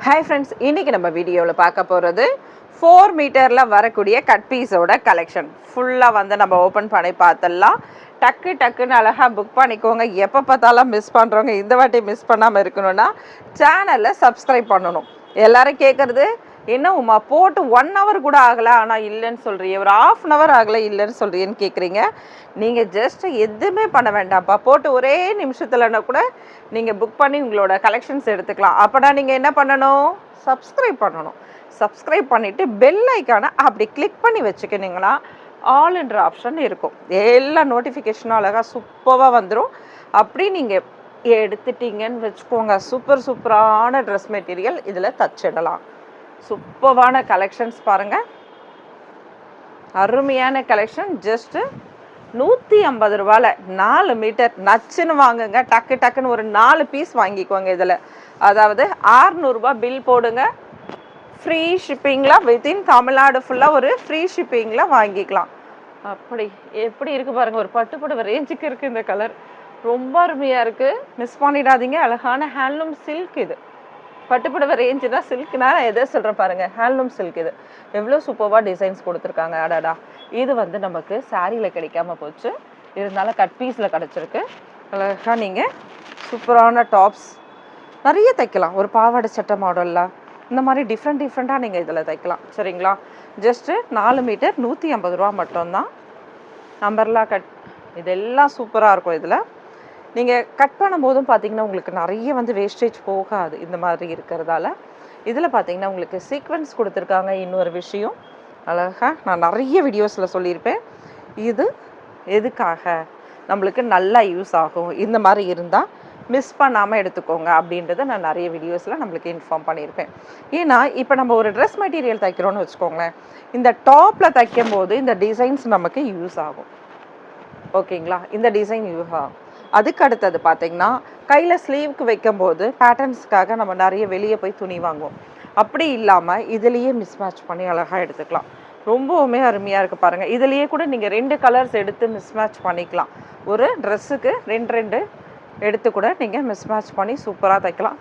Hi friends, இன்றைக்கி நம்ம வீடியோவில் பார்க்க போகிறது 4 மீட்டரில் வரக்கூடிய கட் பீஸோட கலெக்ஷன் ஃபுல்லாக வந்து நம்ம ஓப்பன் பண்ணி பார்த்துடலாம். டக்குன்னு அழகாக புக் பண்ணிக்கோங்க. எப்போ பார்த்தாலும் மிஸ் பண்ணுறவங்க இந்த வாட்டி மிஸ் பண்ணாமல் இருக்கணும்னா சேனலில் சப்ஸ்கிரைப் பண்ணணும். எல்லோரும் கேட்குறது என்ன உமா போட்டு 1 hour கூட ஆகலை ஆனால் இல்லைன்னு சொல்கிறீங்க, ஒரு 1/2 hour ஆகலை இல்லைன்னு சொல்கிறீன்னு கேட்குறீங்க. நீங்கள் ஜஸ்ட் எதுவுமே பண்ண வேண்டாம்ப்பா, போட்டு ஒரே நிமிஷத்துலன்னா கூட நீங்கள் புக் பண்ணி உங்களோட கலெக்ஷன்ஸ் எடுத்துக்கலாம். அப்போனா நீங்கள் என்ன பண்ணணும்? சப்ஸ்கிரைப் பண்ணணும். சப்ஸ்கிரைப் பண்ணிவிட்டு பெல் ஐக்கானை அப்படி கிளிக் பண்ணி வச்சுக்கினீங்கன்னா ஆல் என்ற ஆப்ஷன் இருக்கும். எல்லா நோட்டிஃபிகேஷனும் அழகாக சூப்பராக வந்துடும். அப்படி நீங்கள் எடுத்துட்டீங்கன்னு வச்சுக்கோங்க, சூப்பரான ட்ரெஸ் மெட்டீரியல் இதில் தச்சிடலாம். சூப்பரான கலெக்ஷன்ஸ் பாருங்கள், அருமையான கலெக்ஷன். ஜஸ்ட்டு 150 ரூபாயில் 4 மீட்டர் நச்சுன்னு வாங்குங்க. டக்குன்னு ஒரு 4 பீஸ் வாங்கிக்கோங்க. இதில் அதாவது 600 ரூபா பில் போடுங்க, ஃப்ரீ ஷிப்பிங்கில் வித்தின் தமிழ்நாடு ஃபுல்லாக ஒரு ஃப்ரீ ஷிப்பிங்கில் வாங்கிக்கலாம். அப்படி எப்படி இருக்குது பாருங்கள், ஒரு பட்டுப்புடவை ரேஞ்சுக்கு இருக்குது. இந்த கலர் ரொம்ப அருமையாக இருக்குது, மிஸ் பண்ணிடாதீங்க. அழகான ஹேண்ட்லூம் சில்க். இது பட்டுப்புடவை ரேஞ்சு தான், சில்க்னா எதை சொல்கிறேன் பாருங்கள், ஹேண்ட்லூம் சில்க். இது எவ்வளோ சூப்பராக டிசைன்ஸ் கொடுத்துருக்காங்க. அடாடா, இது வந்து நமக்கு சாரியில் கிடைக்காம போச்சு, இருந்தாலும் கட் பீஸில் கிடச்சிருக்கு. அழகாக நீங்கள் சூப்பரான டாப்ஸ் நிறைய தைக்கலாம். ஒரு பாவாடை சட்டை மாடலில் இந்த மாதிரி டிஃப்ரெண்ட்டாக நீங்கள் இதில் தைக்கலாம். சரிங்களா? ஜஸ்ட்டு 4 மீட்டர் 150 ரூபா மட்டும்தான். நம்பர்லாம் கட் இதெல்லாம் சூப்பராக இருக்கும். இதில் நீங்கள் கட் பண்ணும்போதும் பார்த்தீங்கன்னா உங்களுக்கு நிறைய வந்து வேஸ்டேஜ் போகாது இந்த மாதிரி இருக்கிறதால. இதில் பார்த்தீங்கன்னா உங்களுக்கு சீக்வன்ஸ் கொடுத்துருக்காங்க. இன்னொரு விஷயம் அழகாக நான் நிறைய வீடியோஸில் சொல்லியிருப்பேன், இது எதுக்காக நம்மளுக்கு நல்லா யூஸ் ஆகும், இந்த மாதிரி இருந்தால் மிஸ் பண்ணாமல் எடுத்துக்கோங்க அப்படின்றத நான் நிறைய வீடியோஸில் நம்மளுக்கு இன்ஃபார்ம் பண்ணியிருப்பேன். ஏன்னா இப்போ நம்ம ஒரு ட்ரெஸ் மெட்டீரியல் தைக்கிறோன்னு வச்சுக்கோங்களேன், இந்த டாப்பில் தைக்கும் போது இந்த டிசைன்ஸ் நமக்கு யூஸ் ஆகும். ஓகேங்களா? இந்த டிசைன் யூஸ் ஆகும். அதுக்கு அடுத்தது பார்த்திங்கன்னா கையில் ஸ்லீவுக்கு வைக்கும்போது பேட்டர்ன்ஸ்க்காக நம்ம நிறைய வெளியே போய் துணி வாங்குவோம். அப்படி இல்லாமல் இதுலேயே மிஸ்மேட்ச் பண்ணி அழகாக எடுத்துக்கலாம். ரொம்பவுமே அருமையாக இருக்குது பாருங்கள். இதுலேயே கூட நீங்கள் 2 கலர்ஸ் எடுத்து மிஸ்மேட்ச் பண்ணிக்கலாம். ஒரு ட்ரெஸ்ஸுக்கு 2 எடுத்து கூட நீங்கள் மிஸ்மேட்ச் பண்ணி சூப்பராக தைக்கலாம்.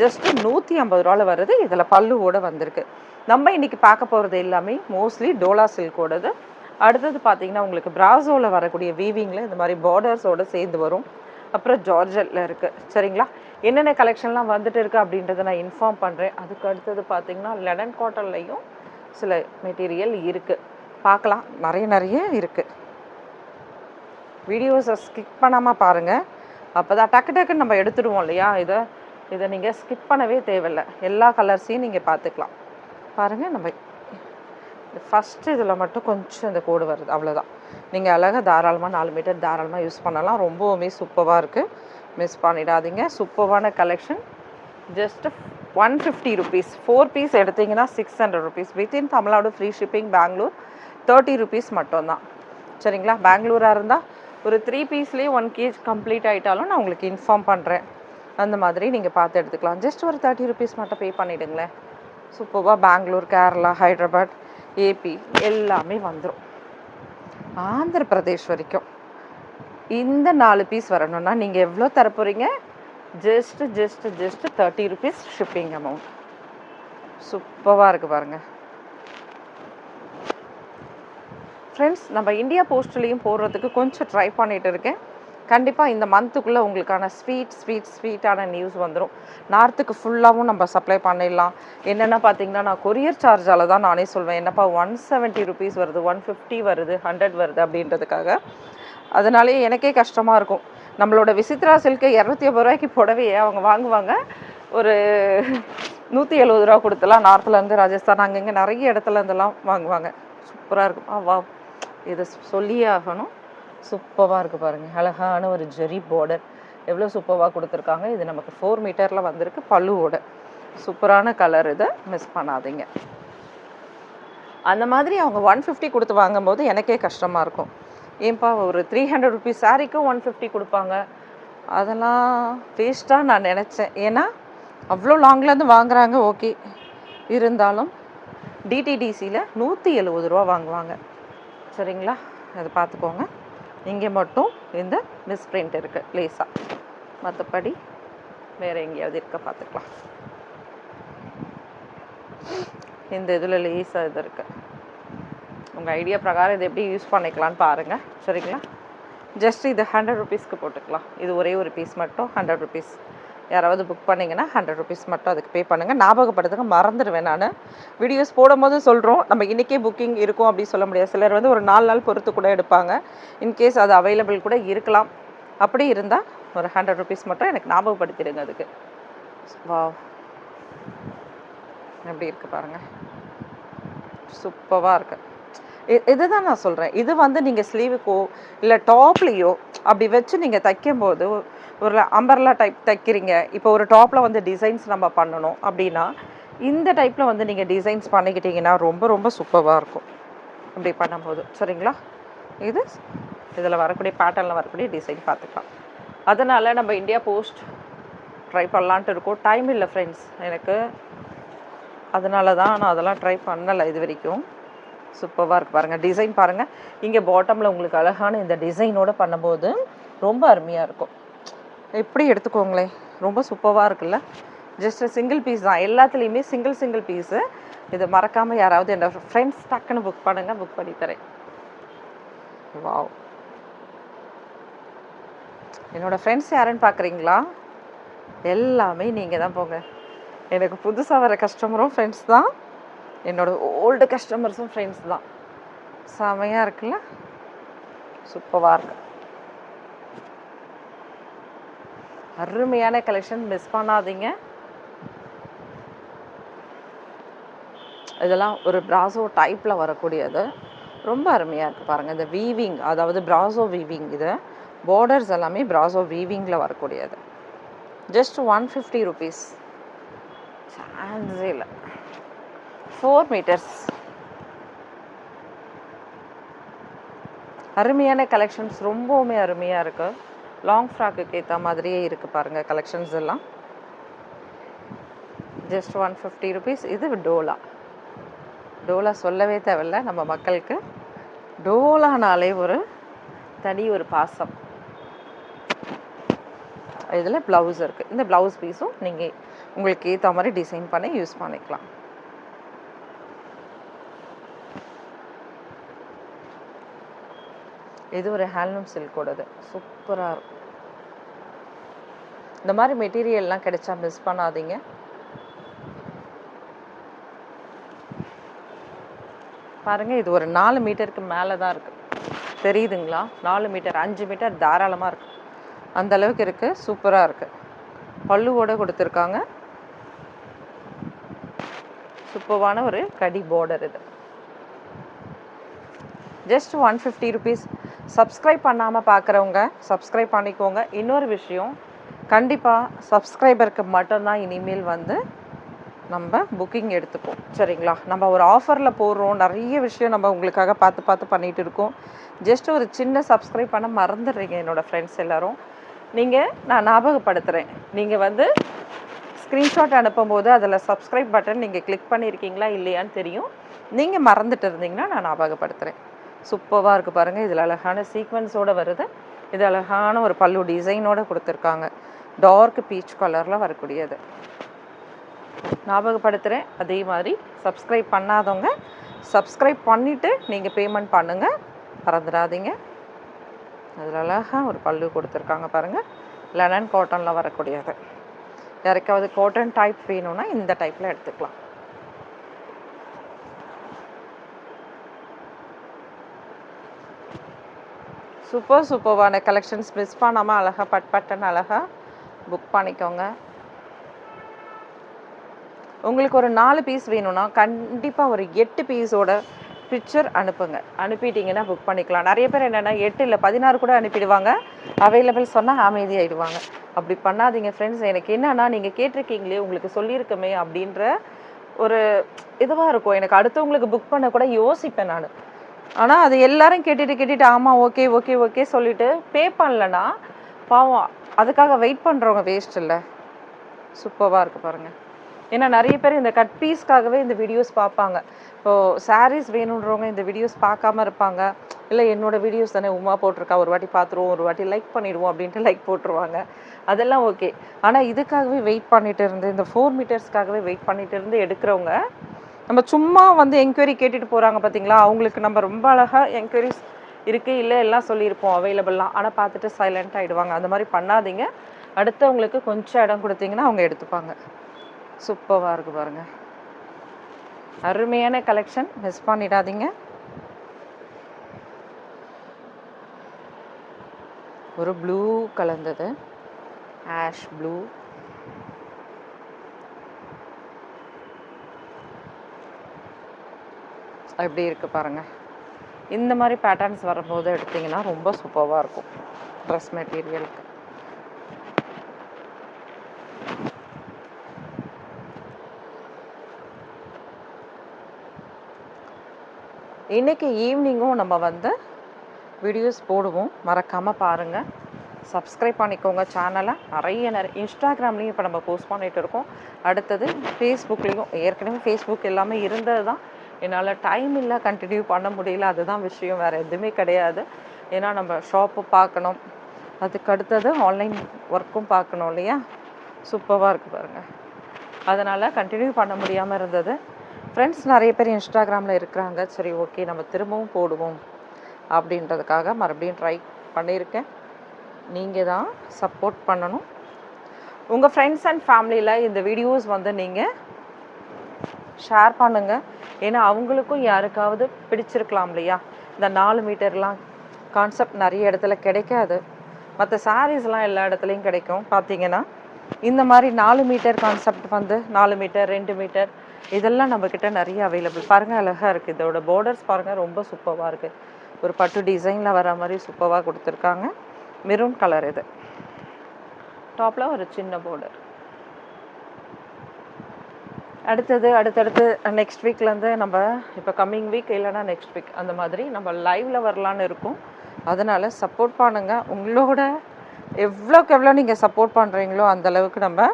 ஜஸ்ட்டு 150 ரூபாவில் வருது. இதில் பல்லுவோடு வந்திருக்கு. நம்ம இன்றைக்கி பார்க்க போகிறது எல்லாமே மோஸ்ட்லி டோலா சில்கோடது. அடுத்தது பார்த்திங்கன்னா உங்களுக்கு பிராசோவில் வரக்கூடிய வீவிங்கில் இந்த மாதிரி பார்டர்ஸோடு சேர்ந்து வரும். அப்புறம் ஜார்ஜெட்டில் இருக்குது. சரிங்களா? என்னென்ன கலெக்ஷன்லாம் வந்துட்டு இருக்குது அப்படின்றத நான் இன்ஃபார்ம் பண்ணுறேன். அதுக்கு அடுத்தது பார்த்திங்கன்னா லெனன் காட்டன்லையும் சில மெட்டீரியல் இருக்குது, பார்க்கலாம். நிறைய இருக்குது. வீடியோஸை ஸ்கிப் பண்ணாமல் பாருங்கள், அப்போ தான் டக்குன்னு நம்ம எடுத்துடுவோம் இல்லையா. இதை நீங்கள் ஸ்கிப் பண்ணவே தேவையில்லை. எல்லா கலர்ஸையும் நீங்கள் பார்த்துக்கலாம். பாருங்கள், நம்ம ஃபஸ்ட்டு இதில் மட்டும் கொஞ்சம் இந்த கோடு வருது, அவ்வளோதான். நீங்கள் அழகாக தாராளமாக 4 மீட்டர் தாராளமாக யூஸ் பண்ணலாம். ரொம்பவுமே சூப்பராக இருக்குது, மிஸ் பண்ணிடாதீங்க. சூப்பரான கலெக்ஷன். Just 150 rupees. 4 பீஸ் எடுத்திங்கன்னா 600 rupees. Within Tamil Nadu free shipping. Bangalore 30 rupees மட்டும்தான். சரிங்களா? பெங்களூராக இருந்தால் ஒரு 3 பீஸ்லேயே 1 kg கம்ப்ளீட் ஆகிட்டாலும் நான் உங்களுக்கு இன்ஃபார்ம் பண்ணுறேன். அந்த மாதிரி நீங்கள் பார்த்து எடுத்துக்கலாம். ஜஸ்ட் ஒரு 30 ருபீஸ் மட்டும் பே பண்ணிவிடுங்களேன். சூப்பராக பெங்களூர், கேரளா, ஹைதராபாத், ஏபி எல்லாமே வந்துடும். ஆந்திர பிரதேஷ் வரைக்கும் இந்த 4 பீஸ் வரணும்னா நீங்கள் எவ்வளோ தரப்போகிறீங்க? Just 30 rupees shipping amount. சூப்பராக இருக்குது பாருங்கள் ஃப்ரெண்ட்ஸ். நம்ம இந்தியா போஸ்ட்லேயும் போடுறதுக்கு கொஞ்சம் ட்ரை பண்ணிகிட்டு இருக்கேன். கண்டிப்பாக இந்த மந்த்துக்குள்ளே உங்களுக்கான ஸ்வீட்டான நியூஸ் வந்துடும். நார்த்துக்கு ஃபுல்லாகவும் நம்ம சப்ளை பண்ணிடலாம். என்னென்னா பார்த்தீங்கன்னா நான் கொரியர் சார்ஜால் தான் நானே சொல்வேன், என்னப்பா 170 ருபீஸ் வருது, 150 வருது, 100 வருது அப்படின்றதுக்காக. அதனாலே எனக்கே கஷ்டமாக இருக்கும். நம்மளோட விசித்ரா சில்க்கு 250 ரூபாய்க்கு புடவையே அவங்க வாங்குவாங்க, ஒரு 170 ரூபா கொடுத்துலாம். நார்த்துலேருந்து ராஜஸ்தான் அங்கங்கே நிறைய இடத்துல இருந்தெல்லாம் வாங்குவாங்க. சூப்பராக இருக்கும். வா, இதை சொல்லியே ஆகணும். சூப்பராக இருக்குது பாருங்கள். அழகான ஒரு ஜெரி பார்டர் எவ்வளோ சூப்பராக கொடுத்துருக்காங்க. இது நமக்கு 4 மீட்டரில் வந்திருக்கு பல்லுவோட. சூப்பரான கலர். இதை மிஸ் பண்ணாதீங்க. அந்த மாதிரி அவங்க 150 கொடுத்து வாங்கும்போது எனக்கே கஷ்டமாக இருக்கும். ஏன்பா ஒரு 300 ருபீஸ் சாரிக்கும் 150 கொடுப்பாங்க, அதெல்லாம் வேஸ்ட்டாக நான் நினச்சேன். ஏன்னா அவ்வளோ லாங்லேருந்து வாங்குறாங்க. ஓகே, இருந்தாலும் டிடிடிசியில் 170 ரூபா வாங்குவாங்க. சரிங்களா? அதை பார்த்துக்கோங்க. இங்கே மட்டும் இந்த மிஸ்பிரிண்ட் இருக்குது லேஸாக, மற்றபடி வேறு எங்கேயாவது இருக்க பார்த்துக்கலாம். இந்த இதில் லேஸாக இது இருக்குது. உங்கள் ஐடியா பிரகாரம் இதை எப்படி யூஸ் பண்ணிக்கலான்னு பாருங்கள், சரிங்களா? ஜஸ்ட் இது 100 ருபீஸ்க்கு போட்டுக்கலாம். இது ஒரே ஒரு பீஸ் மட்டும் 100 ருபீஸ். யாராவது புக் பண்ணிங்கன்னா 100 ருபீஸ் மட்டும் அதுக்கு பே பண்ணுங்கள். ஞாபகப்படுத்துங்க, மறந்துடுவேன் நான். வீடியோஸ் போடும்போது சொல்கிறோம், நம்ம இன்றைக்கே புக்கிங் இருக்கும் அப்படி சொல்ல முடியாது. சிலர் வந்து ஒரு 4 நாள் பொறுத்து கூட எடுப்பாங்க. இன்கேஸ் அது அவைலபிள் கூட இருக்கலாம். அப்படி இருந்தால் ஒரு 100 ருபீஸ் மட்டும் எனக்கு ஞாபகப்படுத்திடுங்க அதுக்கு. வாவ், எப்படி இருக்குது பாருங்கள், சூப்பராக இருக்குது. இதுதான் நான் சொல்கிறேன். இது வந்து நீங்கள் ஸ்லீவுக்கோ இல்லை டாப்லேயோ அப்படி வச்சு நீங்கள் தைக்கும்போது ஒரு அம்பர்லா டைப் தைக்கிறீங்க. இப்போ ஒரு டாப்பில் வந்து டிசைன்ஸ் நம்ம பண்ணணும் அப்படின்னா இந்த டைப்பில் வந்து நீங்கள் டிசைன்ஸ் பண்ணிக்கிட்டிங்கன்னா ரொம்ப ரொம்ப சூப்பராக இருக்கும் அப்படி பண்ணும்போது, சரிங்களா? இது இதில் வரக்கூடிய பேட்டர்னில் வரக்கூடிய டிசைன் பார்த்துக்கலாம். அதனால் நம்ம இந்தியா போஸ்ட் ட்ரை பண்ணலான்ட்டு இருக்கோம். டைம் இல்லை ஃப்ரெண்ட்ஸ் எனக்கு, அதனால தான் நான் அதெல்லாம் ட்ரை பண்ணலை இது வரைக்கும். சூப்பராக இருக்குது பாருங்கள், டிசைன் பாருங்கள். இங்கே பாட்டமில் உங்களுக்கு அழகான இந்த டிசைனோடு பண்ணும்போது ரொம்ப அருமையாக இருக்கும். எப்படி எடுத்துக்கோங்களேன், ரொம்ப சூப்பராக இருக்குல்ல. ஜஸ்ட் சிங்கிள் பீஸ் தான், எல்லாத்துலேயுமே சிங்கிள் பீஸு. இதை மறக்காமல் யாராவது என்னோட ஃப்ரெண்ட்ஸ் டக்குன்னு புக் பண்ணுங்கள், புக் பண்ணி தரேன். வாவ், என்னோடய ஃப்ரெண்ட்ஸ் யாருன்னு பார்க்குறீங்களா? எல்லாமே நீங்கள் தான் போங்க. எனக்கு புதுசாக வர கஸ்டமரும் ஃப்ரெண்ட்ஸ் தான், என்னோடய ஓல்டு கஸ்டமர்ஸும் ஃப்ரெண்ட்ஸ் தான். செமையாக இருக்குல்ல, சூப்பராக இருக்கு. அருமையான கலெக்ஷன், மிஸ் பண்ணாதீங்க. இதெல்லாம் ஒரு பிராசோ டைப்பில் வரக்கூடியது, ரொம்ப அருமையாக இருக்குது பாருங்கள். இந்த வீவிங், அதாவது பிராசோ வீவிங், இது பார்டர்ஸ் எல்லாமே பிராசோ வீவிங்கில் வரக்கூடியது. ஜஸ்ட் 150 ருபீஸ், சான்ஸே இல்லை. 4 மீட்டர்ஸ், அருமையான கலெக்ஷன்ஸ், ரொம்பவுமே அருமையாக இருக்குது. லாங் ஃப்ராக்குக்கு ஏற்ற மாதிரியே இருக்குது பாருங்கள் கலெக்ஷன்ஸ் எல்லாம். Just 150 rupees. இது டோலா, டோலா சொல்லவே தேவையில்லை நம்ம மக்களுக்கு. டோலானாலே ஒரு தனி ஒரு பாசம். இதில் ப்ளவுஸ் இருக்குது. இந்த ப்ளவுஸ் பீஸும் நீங்கள் உங்களுக்கு ஏற்ற மாதிரி டிசைன் பண்ணி யூஸ் பண்ணிக்கலாம். இது ஒரு ஹேண்ட்லூம் சில்கோடது, சூப்பராக இருக்கும். இந்த மாதிரி மெட்டீரியல்லாம் கிடைச்சா மிஸ் பண்ணாதீங்க. பாருங்கள், இது ஒரு 4 மீட்டருக்கு மேலே தான் இருக்குது, தெரியுதுங்களா? 4 மீட்டர் 5 மீட்டர் தாராளமாக இருக்குது, அந்த அளவுக்கு இருக்குது. சூப்பராக இருக்குது. பல்லுவோடு கொடுத்துருக்காங்க. சூப்பரான ஒரு கடி பார்டர். இது ஜஸ்ட் 150 ருபீஸ். சப்ஸ்கிரைப் பண்ணாமல் பார்க்குறவங்க சப்ஸ்கிரைப் பண்ணிக்கோங்க. இன்னொரு விஷயம், கண்டிப்பாக சப்ஸ்கிரைபருக்கு மட்டும்தான் இனிமேல் வந்து நம்ம புக்கிங் எடுத்துப்போம், சரிங்களா? நம்ம ஒரு ஆஃபரில் போடுறோம், நிறைய விஷயம் நம்ம உங்களுக்காக பார்த்து பண்ணிகிட்டு இருக்கோம். ஜஸ்ட் ஒரு சின்ன சப்ஸ்கிரைப் பண்ண மறந்துடுறீங்க என்னோடய ஃப்ரெண்ட்ஸ் எல்லோரும். நான் ஞாபகப்படுத்துகிறேன், நீங்கள் வந்து ஸ்க்ரீன்ஷாட் அனுப்பும்போது அதில் சப்ஸ்கிரைப் பட்டன் நீங்கள் கிளிக் பண்ணியிருக்கீங்களா இல்லையான்னு தெரியும். நீங்கள் மறந்துட்டு இருந்தீங்கன்னா நான் ஞாபகப்படுத்துகிறேன். சூப்பராக இருக்குது பாருங்கள். இதில் அழகான சீக்வன்ஸோடு வருது. இது அழகான ஒரு பல்லு டிசைனோடு கொடுத்துருக்காங்க. டார்க் பீச் கலரில் வரக்கூடியது. ஞாபகப்படுத்துகிறேன். அதே மாதிரி சப்ஸ்கிரைப் பண்ணாதவங்க சப்ஸ்கிரைப் பண்ணிவிட்டு நீங்கள் பேமெண்ட் பண்ணுங்கள், மறந்துடாதீங்க. அதில் அழகாக ஒரு பல்லு கொடுத்துருக்காங்க பாருங்கள். லெனன் காட்டனில் வரக்கூடியது. யாருக்காவது காட்டன் டைப் வேணும்னா இந்த டைப்பில் எடுத்துக்கலாம். சூப்பரான கலெக்ஷன்ஸ், மிஸ் பண்ணாமல் அழகாக பட்டன் அழகாக புக் பண்ணிக்கோங்க. உங்களுக்கு ஒரு 4 பீஸ் வேணும்னா கண்டிப்பாக ஒரு 8 பீஸோட பிக்சர் அனுப்புங்க. அனுப்பிட்டிங்கன்னா புக் பண்ணிக்கலாம். நிறைய பேர் என்னென்னா 8 இல்லை 16 கூட அனுப்பிடுவாங்க. அவைலபிள் சொன்னால் அமைதியாகிடுவாங்க. அப்படி பண்ணாதீங்க ஃப்ரெண்ட்ஸ். எனக்கு என்னென்னா, நீங்கள் கேட்டிருக்கீங்களே, உங்களுக்கு சொல்லியிருக்கமே அப்படின்ற ஒரு இதுவாக இருக்கும். எனக்கு அடுத்தவங்களுக்கு புக் பண்ண கூட யோசிப்பேன் நான். ஆனால் அது எல்லாரும் கேட்டுட்டு ஆமாம் ஓகே சொல்லிவிட்டு பே பண்ணலன்னா பாவம், அதுக்காக வெயிட் பண்ணுறவங்க வேஸ்ட் இல்லை. சூப்பராக இருக்குது பாருங்கள். ஏன்னா நிறைய பேர் இந்த கட் பீஸ்க்காகவே இந்த வீடியோஸ் பார்ப்பாங்க. இப்போது சாரீஸ் வேணுன்றவங்க இந்த வீடியோஸ் பார்க்காம இருப்பாங்க. இல்லை என்னோடய வீடியோஸ் தானே உமா போட்டிருக்கா, ஒரு வாட்டி பார்த்துருவோம், ஒரு வாட்டி லைக் பண்ணிடுவோம் அப்படின்ட்டு லைக் போட்டுருவாங்க. அதெல்லாம் ஓகே. ஆனால் இதுக்காகவே வெயிட் பண்ணிட்டு இருந்து, இந்த 4 மீட்டர்ஸ்க்காகவே வெயிட் பண்ணிட்டு இருந்து எடுக்கிறவங்க நம்ம சும்மா வந்து என்கொயரி கேட்டுட்டு போகிறாங்க பார்த்தீங்களா, அவங்களுக்கு நம்ம ரொம்ப அழகாக என்கொயரிஸ் இருக்குது இல்லை எல்லாம் சொல்லியிருப்போம் அவைலபிள்லாம். ஆனால் பார்த்துட்டு சைலண்ட் ஆகிடுவாங்க. அந்த மாதிரி பண்ணாதீங்க. அடுத்தவங்களுக்கு கொஞ்சம் இடம் கொடுத்தீங்கன்னா அவங்க எடுத்துப்பாங்க. சூப்பராக இருக்குது பாருங்கள். அருமையான கலெக்ஷன், மிஸ் பண்ணிடாதீங்க. ஒரு ப்ளூ கலந்தது, ஆஷ் ப்ளூ. எப்படி இருக்குது பாருங்கள். இந்த மாதிரி பேட்டர்ன்ஸ் வரும்போது எடுத்திங்கன்னா ரொம்ப சூப்பராக இருக்கும் ட்ரெஸ் மெட்டீரியலுக்கு. இன்றைக்கி ஈவினிங்கும் நம்ம வந்து வீடியோஸ் போடுவோம், மறக்காமல் பாருங்கள். சப்ஸ்கிரைப் பண்ணிக்கோங்க சேனலை. நிறைய இன்ஸ்டாகிராம்லேயும் இப்போ நம்ம போஸ்ட் பண்ணிகிட்டு இருக்கோம். அடுத்தது ஃபேஸ்புக்லேயும், ஏற்கனவே ஃபேஸ்புக் எல்லாமே இருந்தது தான். என்னால் டைம் இல்லை, கண்டினியூ பண்ண முடியல, அதுதான் விஷயம், வேறு எதுவுமே கிடையாது. ஏன்னா நம்ம ஷாப்பு பார்க்கணும், அதுக்கு அடுத்தது ஆன்லைன் ஒர்க்கும் பார்க்கணும் இல்லையா. சூப்பராக இருக்குது பாருங்கள். அதனால் கண்டினியூ பண்ண முடியாமல் இருந்தது. ஃப்ரெண்ட்ஸ் நிறைய பேர் இன்ஸ்டாகிராமில் இருக்கிறாங்க. சரி ஓகே நம்ம திரும்பவும் போடுவோம் அப்படின்றதுக்காக மறுபடியும் ட்ரை பண்ணியிருக்கேன். நீங்கள் தான் சப்போர்ட் பண்ணணும். உங்கள் ஃப்ரெண்ட்ஸ் அண்ட் ஃபேமிலியில் இந்த வீடியோஸ் வந்து நீங்கள் ஷேர் பண்ணுங்கள். ஏன்னா அவங்களுக்கும் யாருக்காவது பிடிச்சிருக்கலாம் இல்லையா. இந்த 4 மீட்டர்லாம் கான்செப்ட் நிறைய இடத்துல கிடைக்காது. மற்ற சாரீஸ்லாம் எல்லா இடத்துலையும் கிடைக்கும். பார்த்தீங்கன்னா இந்த மாதிரி 4 மீட்டர் கான்செப்ட் வந்து 4 மீட்டர் 2 மீட்டர் இதெல்லாம் நம்மக்கிட்ட நிறைய அவைலபிள். பாருங்கள், அழகாக இருக்குது. இதோட பார்டர்ஸ் பாருங்கள், ரொம்ப சூப்பராக இருக்குது. ஒரு பட்டு டிசைனில் வர மாதிரி சூப்பராக கொடுத்துருக்காங்க. மெரூன் கலர் இது. டாப்பில் ஒரு சின்ன பார்டர். அடுத்தடுத்து நெக்ஸ்ட் வீக்லேருந்து நம்ம இப்போ கம்மிங் வீக் இல்லைனா நெக்ஸ்ட் வீக் அந்த மாதிரி நம்ம லைவில் வரலான்னு இருக்கோம். அதனால் சப்போர்ட் பண்ணுங்கள். உங்களோட எவ்வளோக்கு எவ்வளோ நீங்கள் சப்போர்ட் பண்ணுறீங்களோ அந்தளவுக்கு நம்ம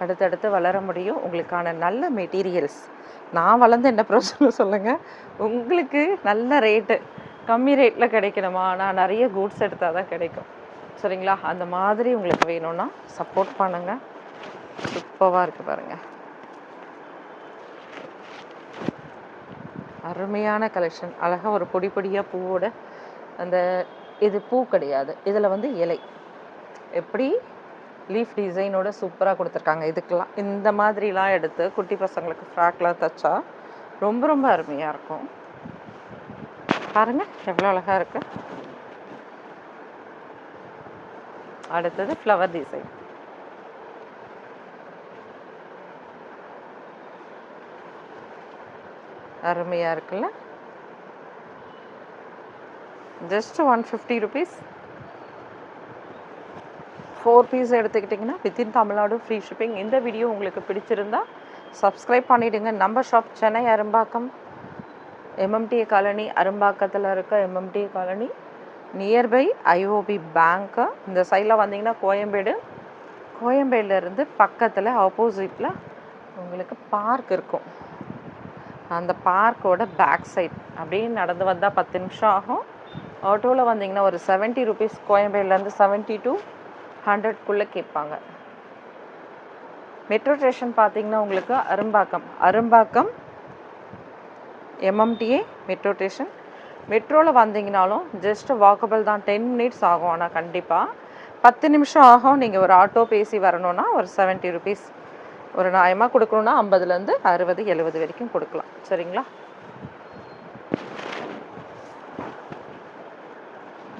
அடுத்தடுத்து வளர முடியும். உங்களுக்கான நல்ல மெட்டீரியல்ஸ் நான் வளர்ந்து என்ன பிரச்சனை சொல்லுங்கள். உங்களுக்கு நல்ல ரேட்டு கம்மி ரேட்டில் கிடைக்கணுமா, நான் நிறைய கூட்ஸ் எடுத்தால் தான் கிடைக்கும் சரிங்களா. அந்த மாதிரி உங்களுக்கு வேணும்னா சப்போர்ட் பண்ணுங்கள். சூப்பராக இருக்குது பாருங்கள். அருமையான கலெக்ஷன். அழகாக ஒரு பொடி பொடியாக பூவோட அந்த இது பூ கிடையாது, இதில் வந்து இலை எப்படி லீஃப் டிசைனோட சூப்பராக கொடுத்துருக்காங்க. இதுக்கெல்லாம் இந்த மாதிரிலாம் எடுத்து குட்டி பசங்களுக்கு ஃப்ராக்லாம் தைச்சா ரொம்ப ரொம்ப அருமையாக இருக்கும். பாருங்கள் எவ்வளோ அழகாக இருக்குது. அடுத்தது ஃப்ளவர் டிசைன். அருமையாக இருக்குல்ல. Just 150 rupees. 4 பீஸ் எடுத்துக்கிட்டிங்கன்னா வித்தின் தமிழ்நாடு ஃப்ரீ ஷிப்பிங். இந்த வீடியோ உங்களுக்கு பிடிச்சிருந்தா சப்ஸ்கிரைப் பண்ணிவிடுங்க. நம்ம shop Chennai Arumbakkam MMDA colony, அரும்பாக்கத்தில் இருக்க எம்எம்டிஏ காலனி நியர்பை ஐஓபி பேங்க்கு. இந்த சைடில் வந்தீங்கன்னா கோயம்பேடுலேருந்து பக்கத்தில் ஆப்போசிட்டில் உங்களுக்கு பார்க் இருக்கும். அந்த பார்க்கோட பேக் சைட் அப்படியே நடந்து வந்தால் 10 நிமிஷம் ஆகும். ஆட்டோவில் வந்தீங்கன்னா ஒரு 70 rupees. கோயம்பேடுலேருந்து 70 to 100 கேட்பாங்க. மெட்ரோ ஸ்டேஷன் பார்த்தீங்கன்னா உங்களுக்கு அரும்பாக்கம் எம்எம்டிஏ மெட்ரோ ஸ்டேஷன். மெட்ரோவில் வந்தீங்கனாலும் ஜஸ்ட் வாக்கபிள் தான், 10 minutes ஆகும். ஆனால் கண்டிப்பாக 10 நிமிஷம் ஆகும். நீங்கள் ஒரு ஆட்டோ பேசி வரணுன்னா ஒரு 70 rupees. ஒரு நியாயமாக கொடுக்கணுன்னா 50லேருந்து 60 70 வரைக்கும் கொடுக்கலாம் சரிங்களா.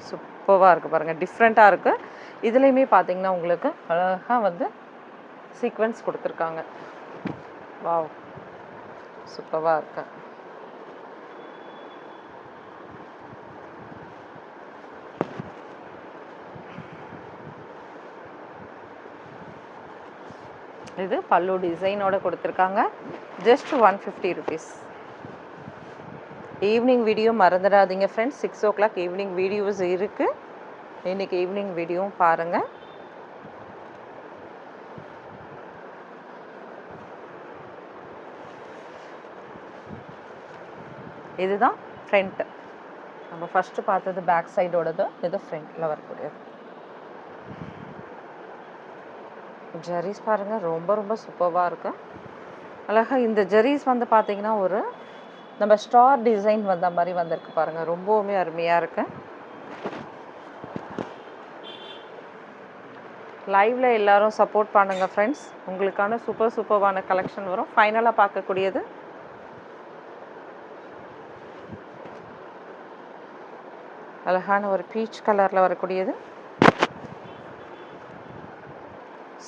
சூப்பராக இருக்குது பாருங்கள், டிஃப்ரெண்ட்டாக இருக்குது. இதுலேயுமே பார்த்தீங்கன்னா உங்களுக்கு அழகாக வந்து சீக்வென்ஸ் கொடுத்துருக்காங்க. வாவ் சூப்பராக இருக்கு. இது பல்லு டிசைனோட கொடுத்துருக்காங்க. Just 150 rupees. ஈவினிங் வீடியோ மறந்துடாதீங்க ஃப்ரெண்ட்ஸ். 6 o'clock ஈவினிங் வீடியோஸ் இருக்குது. இன்றைக்கி ஈவினிங் வீடியோவும் பாருங்கள். இதுதான் ஃப்ரண்ட்டு. நம்ம ஃபஸ்ட்டு பார்த்தது பேக் சைடோடது, இது ஃப்ரண்ட்டில் வரக்கூடியது. ஜரீஸ் பாருங்கள் ரொம்ப ரொம்ப சூப்பராக இருக்குது. அழகா இந்த ஜெரீஸ் வந்து பார்த்தீங்கன்னா ஒரு நம்ம ஸ்டார் டிசைன் வந்த மாதிரி வந்திருக்கு பாருங்க. ரொம்பவுமே அருமையா இருக்கு. லைவ்ல எல்லாரும் சப்போர்ட் பண்ணுங்க ஃப்ரெண்ட்ஸ். உங்களுக்கான சூப்பர்வான கலெக்ஷன் வரும். ஃபைனலா பார்க்கக்கூடியது அழகான ஒரு பீச் கலர்ல வரக்கூடியது.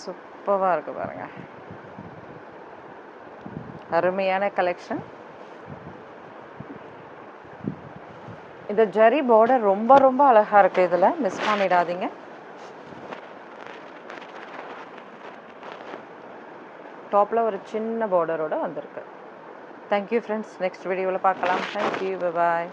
சூப்பரா இருக்கு பாருங்க. அருமையான கலெக்ஷன். இந்த ஜரி பார்டர் ரொம்ப ரொம்ப அழகா இருக்கு. இதுல மிஸ் பண்ணிடாதீங்க. டாப்ல ஒரு சின்ன பார்டரோட வந்திருக்கு. Thank you friends. நெக்ஸ்ட் வீடியோவில் பார்க்கலாம். தேங்க்யூ. பாய்.